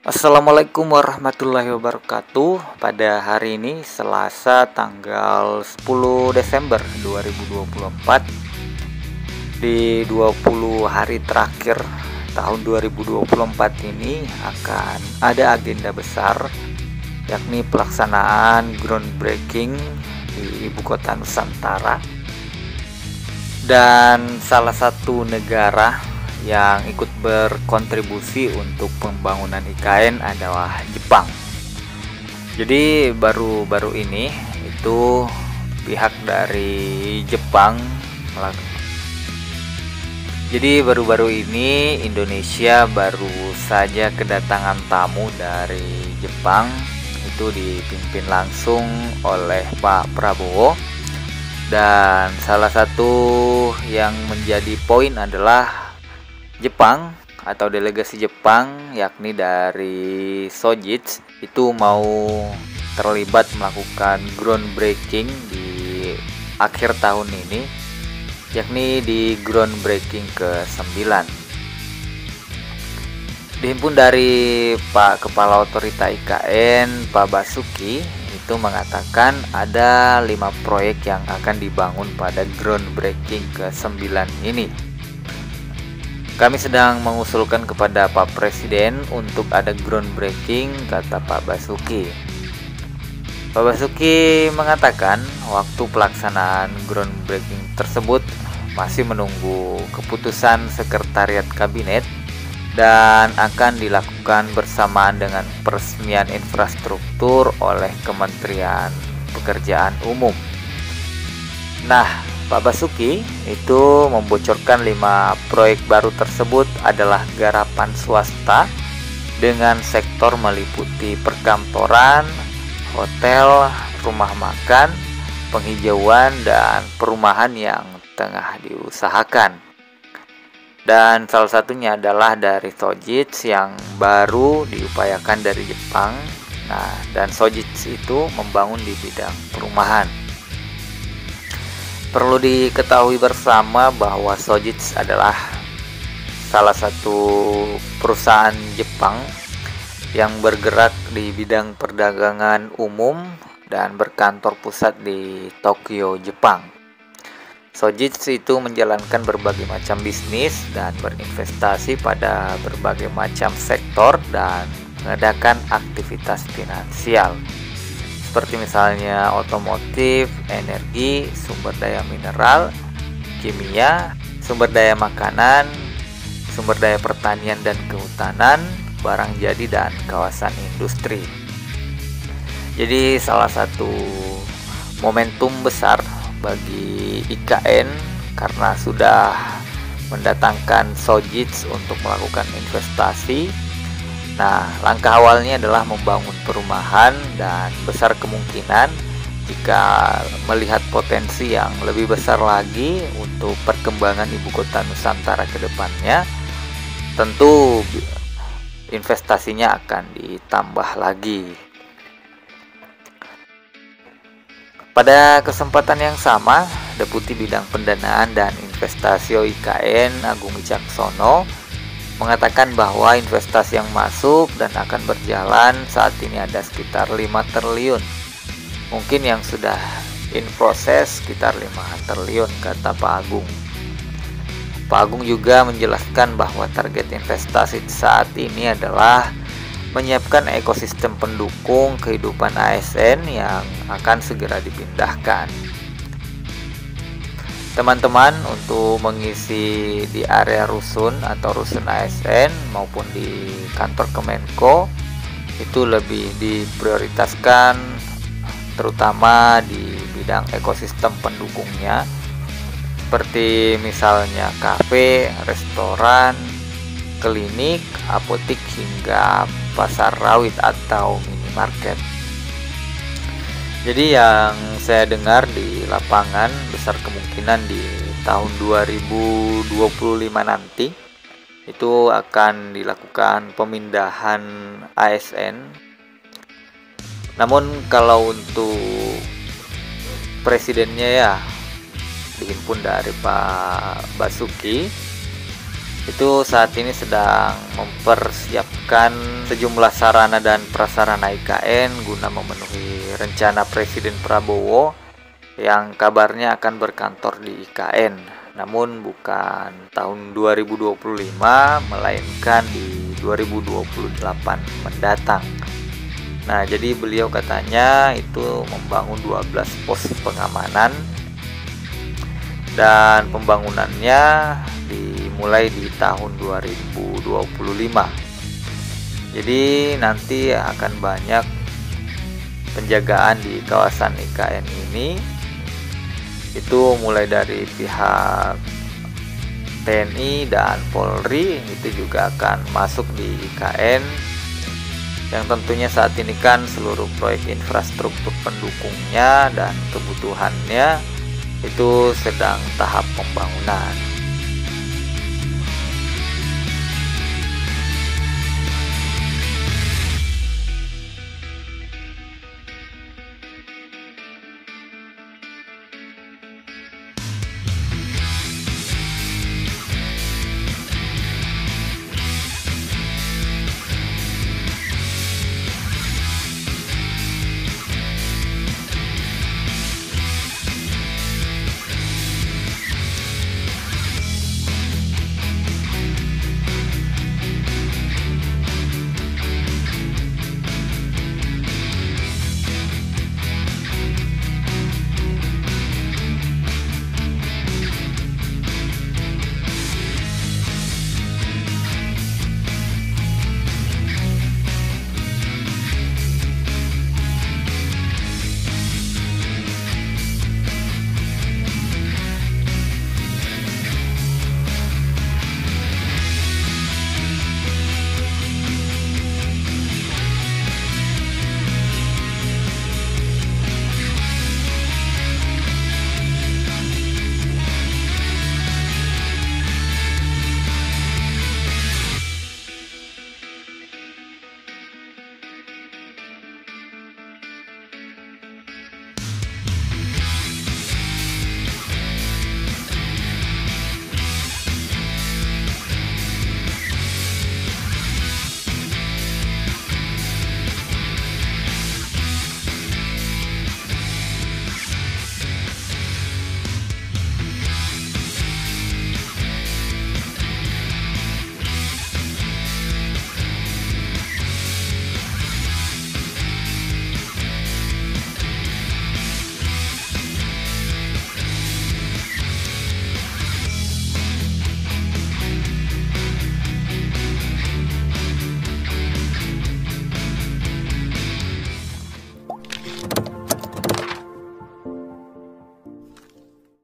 Assalamualaikum warahmatullahi wabarakatuh. Pada hari ini Selasa tanggal 10 Desember 2024, di 20 hari terakhir tahun 2024 ini akan ada agenda besar, yakni pelaksanaan groundbreaking di ibu kota Nusantara. Dan salah satu negara yang ikut berkontribusi untuk pembangunan IKN adalah Jepang. Jadi baru-baru ini itu pihak dari Jepang Indonesia baru saja kedatangan tamu dari Jepang, itu dipimpin langsung oleh Pak Prabowo. Dan salah satu yang menjadi poin adalah Jepang atau delegasi Jepang, yakni dari Sojitz, itu mau terlibat melakukan groundbreaking di akhir tahun ini, yakni di groundbreaking ke-9. Dihimpun dari Pak Kepala Otorita IKN, Pak Basuki, itu mengatakan ada 5 proyek yang akan dibangun pada groundbreaking ke-9 ini. Kami sedang mengusulkan kepada Pak Presiden untuk ada groundbreaking, kata Pak Basuki. Pak Basuki mengatakan waktu pelaksanaan groundbreaking tersebut masih menunggu keputusan Sekretariat Kabinet dan akan dilakukan bersamaan dengan peresmian infrastruktur oleh Kementerian Pekerjaan Umum. Nah, Pak Basuki itu membocorkan 5 proyek baru tersebut adalah garapan swasta dengan sektor meliputi perkantoran, hotel, rumah makan, penghijauan, dan perumahan yang tengah diusahakan. Dan salah satunya adalah dari Sojitz yang baru diupayakan dari Jepang. Nah, dan Sojitz itu membangun di bidang perumahan. Perlu diketahui bersama bahwa Sojitz adalah salah satu perusahaan Jepang yang bergerak di bidang perdagangan umum dan berkantor pusat di Tokyo, Jepang. Sojitz itu menjalankan berbagai macam bisnis dan berinvestasi pada berbagai macam sektor dan mengadakan aktivitas finansial, seperti misalnya otomotif, energi, sumber daya mineral, kimia, sumber daya makanan, sumber daya pertanian dan kehutanan, barang jadi, dan kawasan industri. Jadi salah satu momentum besar bagi IKN karena sudah mendatangkan Sojitz untuk melakukan investasi. Nah, langkah awalnya adalah membangun perumahan dan besar kemungkinan jika melihat potensi yang lebih besar lagi untuk perkembangan ibu kota Nusantara ke depannya, tentu investasinya akan ditambah lagi. Pada kesempatan yang sama, Deputi Bidang Pendanaan dan Investasi IKN Agung Wicaksono mengatakan bahwa investasi yang masuk dan akan berjalan saat ini ada sekitar 5 triliun. Mungkin yang sudah in proses sekitar 5 triliun, kata Pak Agung. Pak Agung juga menjelaskan bahwa target investasi saat ini adalah menyiapkan ekosistem pendukung kehidupan ASN yang akan segera dipindahkan. Teman-teman, untuk mengisi di area rusun atau rusun ASN maupun di kantor Kemenko itu lebih diprioritaskan, terutama di bidang ekosistem pendukungnya, seperti misalnya kafe, restoran, klinik, apotik, hingga pasar rawit atau minimarket. Jadi yang saya dengar di lapangan besar kemungkinan di tahun 2025 nanti itu akan dilakukan pemindahan ASN. Namun kalau untuk presidennya ya dihimpun dari Pak Basuki, itu saat ini sedang mempersiapkan sejumlah sarana dan prasarana IKN guna memenuhi rencana Presiden Prabowo yang kabarnya akan berkantor di IKN, namun bukan tahun 2025 melainkan di 2028 mendatang. Nah, jadi beliau katanya itu membangun 12 pos pengamanan dan pembangunannya dimulai di tahun 2025. Jadi nanti akan banyak penjagaan di kawasan IKN ini. Itu mulai dari pihak TNI dan Polri itu juga akan masuk di IKN, yang tentunya saat ini kan seluruh proyek infrastruktur pendukungnya dan kebutuhannya itu sedang tahap pembangunan.